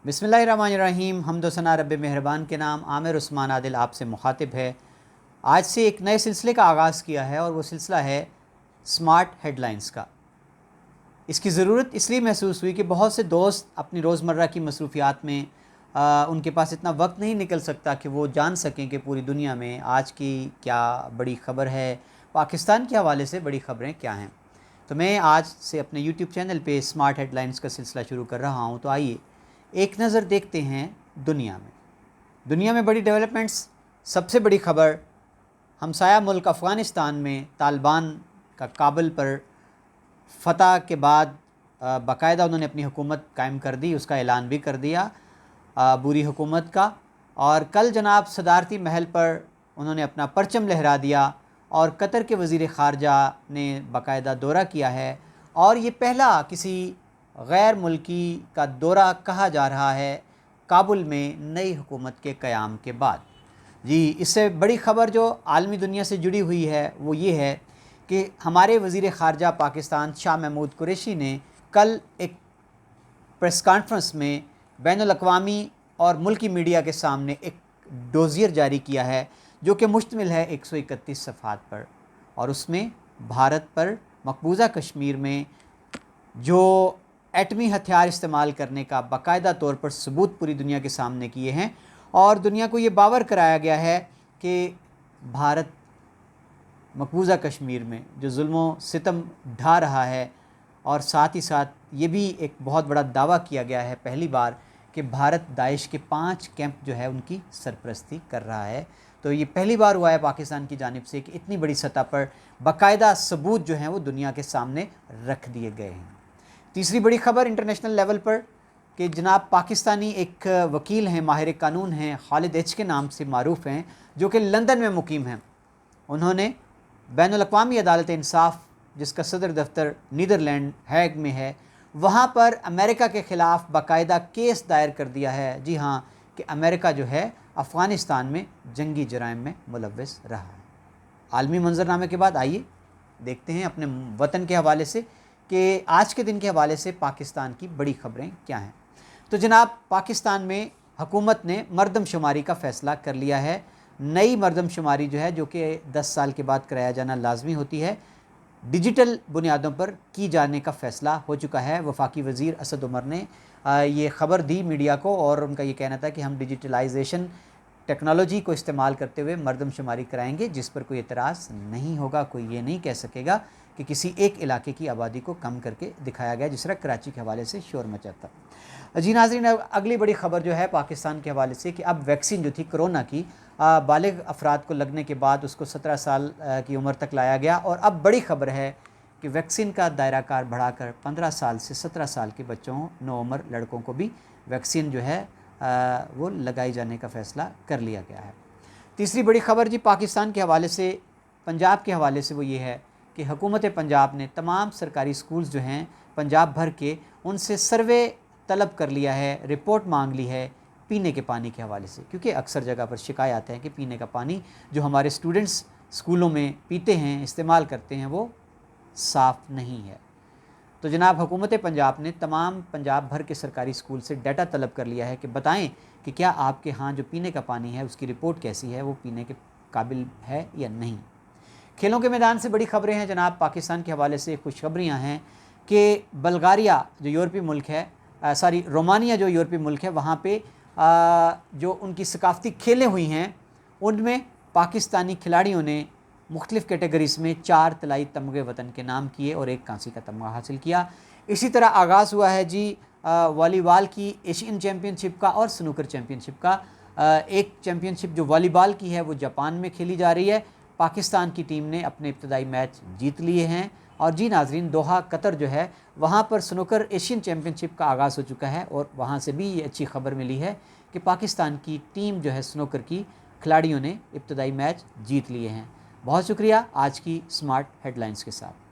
बिस्मिल्लाहिर्रहमानिर्रहीम। हम्द व सना रब मेहरबान के नाम। आमिर उस्मान आदिल आपसे मुखातिब है। आज से एक नए सिलसिले का आगाज़ किया है और वो सिलसिला है स्मार्ट हेडलाइंस का। इसकी ज़रूरत इसलिए महसूस हुई कि बहुत से दोस्त अपनी रोज़मर्रा की मसरूफ़ियात में उनके पास इतना वक्त नहीं निकल सकता कि वो जान सकें कि पूरी दुनिया में आज की क्या बड़ी ख़बर है, पाकिस्तान के हवाले से बड़ी ख़बरें क्या हैं। तो मैं आज से अपने यूट्यूब चैनल पे स्मार्ट हेडलाइंस का सिलसिला शुरू कर रहा हूँ। तो आइए एक नज़र देखते हैं दुनिया में बड़ी डेवलपमेंट्स। सबसे बड़ी ख़बर, हमसाया मुल्क अफ़गानिस्तान में तालिबान का काबुल पर फ़तह के बाद बाकायदा उन्होंने अपनी हुकूमत कायम कर दी, उसका ऐलान भी कर दिया बुरी हुकूमत का। और कल जनाब सदारती महल पर उन्होंने अपना परचम लहरा दिया और कतर के वज़ीर ख़ारजा ने बाकायदा दौरा किया है। और ये पहला किसी गैर मुल्की का दौरा कहा जा रहा है काबुल में नई हुकूमत के क़याम के बाद। जी, इससे बड़ी ख़बर जो आलमी दुनिया से जुड़ी हुई है वो ये है कि हमारे वज़ीर ख़ारजा पाकिस्तान शाह महमूद कुरैशी ने कल एक प्रेस कॉन्फ्रेंस में बैनुल अक़वामी और मुल्की मीडिया के सामने एक डोज़ियर जारी किया है जो कि मुश्तमिल है 131 सफ़हात पर। और उसमें भारत पर मकबूजा कश्मीर में जो एटमी हथियार इस्तेमाल करने का बाकायदा तौर पर सबूत पूरी दुनिया के सामने किए हैं और दुनिया को ये बावर कराया गया है कि भारत मकबूजा कश्मीर में जो जुल्म सितम ढा रहा है। और साथ ही साथ ये भी एक बहुत बड़ा दावा किया गया है पहली बार कि भारत दाइश के 5 कैंप जो है उनकी सरपरस्ती कर रहा है। तो ये पहली बार हुआ है पाकिस्तान की जानिब से कि इतनी बड़ी सतह पर बाकायदा सबूत जो हैं वो दुनिया के सामने रख दिए गए हैं। तीसरी बड़ी ख़बर इंटरनेशनल लेवल पर कि जनाब पाकिस्तानी एक वकील हैं, माहिर कानून हैं, खालिद एच के नाम से मारूफ़ हैं, जो कि लंदन में मुकीम हैं। उन्होंने बैनुल अक़वामी अदालत इंसाफ जिसका सदर दफ्तर नीदरलैंड हैग में है, वहाँ पर अमेरिका के ख़िलाफ़ बाकायदा केस दायर कर दिया है। जी हाँ, कि अमेरिका जो है अफ़गानिस्तान में जंगी जराइम में मुलव्वस रहा है। आलमी मंजरनामे के बाद आइए देखते हैं अपने वतन के हवाले से कि आज के दिन के हवाले से पाकिस्तान की बड़ी ख़बरें क्या हैं। तो जनाब पाकिस्तान में हुकूमत ने मरदमशुमारी का फ़ैसला कर लिया है। नई मरदमशुमारी जो है जो कि 10 साल के बाद कराया जाना लाजमी होती है, डिजिटल बुनियादों पर की जाने का फ़ैसला हो चुका है। वफाकी वज़ीर असद उमर ने ये ख़बर दी मीडिया को और उनका ये कहना था कि हम डिजिटलाइजेशन टेक्नोलॉजी को इस्तेमाल करते हुए मरदमशुमारी कराएंगे जिस पर कोई एतराज़ नहीं होगा। कोई ये नहीं कह सकेगा कि किसी एक इलाके की आबादी को कम करके दिखाया गया, जिस तरह कराची के हवाले से शोर मचा था। जी नाज़रीन, अगली बड़ी ख़बर जो है पाकिस्तान के हवाले से कि अब वैक्सीन जो थी कोरोना की बालिग अफराद को लगने के बाद उसको 17 साल की उम्र तक लाया गया। और अब बड़ी ख़बर है कि वैक्सीन का दायरा कार बढ़ाकर 15 साल से 17 साल के बच्चों, नौउम्र लड़कों को भी वैक्सीन जो है वो लगाई जाने का फ़ैसला कर लिया गया है। तीसरी बड़ी ख़बर जी पाकिस्तान के हवाले से, पंजाब के हवाले से, वो ये है कि हुकूमत पंजाब ने तमाम सरकारी स्कूल्स जो हैं पंजाब भर के, उनसे सर्वे तलब कर लिया है, रिपोर्ट मांग ली है पीने के पानी के हवाले से। क्योंकि अक्सर जगह पर शिकायत है कि पीने का पानी जो हमारे स्टूडेंट्स स्कूलों में पीते हैं, इस्तेमाल करते हैं, वो साफ़ नहीं है। तो जनाब हुकूमत पंजाब ने तमाम पंजाब भर के सरकारी स्कूल से डाटा तलब कर लिया है कि बताएं कि क्या आपके यहाँ जो पीने का पानी है उसकी रिपोर्ट कैसी है, वो पीने के काबिल है या नहीं। खेलों के मैदान से बड़ी ख़बरें हैं जनाब। पाकिस्तान के हवाले से खुशखबरियाँ हैं कि बल्गारिया जो यूरोपीय मुल्क है, रोमानिया जो यूरोपीय मुल्क है, वहाँ पे जो उनकी सकाफ़ती खेलें हुई हैं उनमें पाकिस्तानी खिलाड़ियों ने मुख्तलिफ़ कैटेगरीज़ में 4 तलाई तमगे वतन के नाम किए और 1 कांसी का तमगा हासिल किया। इसी तरह आगाज़ हुआ है जी वॉलीबॉल की एशियन चैम्पियनशिप का और स्नूकर चैम्पियनशिप का। एक चैम्पियनशिप जो वॉलीबॉल की है वो जापान में खेली जा रही है। पाकिस्तान की टीम ने अपने इब्तदाई मैच जीत लिए हैं। और जी नाजरीन, दोहा कतर जो है वहाँ पर स्नूकर एशियन चैम्पियनशिप का आगाज़ हो चुका है और वहाँ से भी ये अच्छी खबर मिली है कि पाकिस्तान की टीम जो है स्नूकर की खिलाड़ियों ने इब्तदाई मैच जीत लिए हैं। बहुत शुक्रिया आज की स्मार्ट हेडलाइंस के साथ।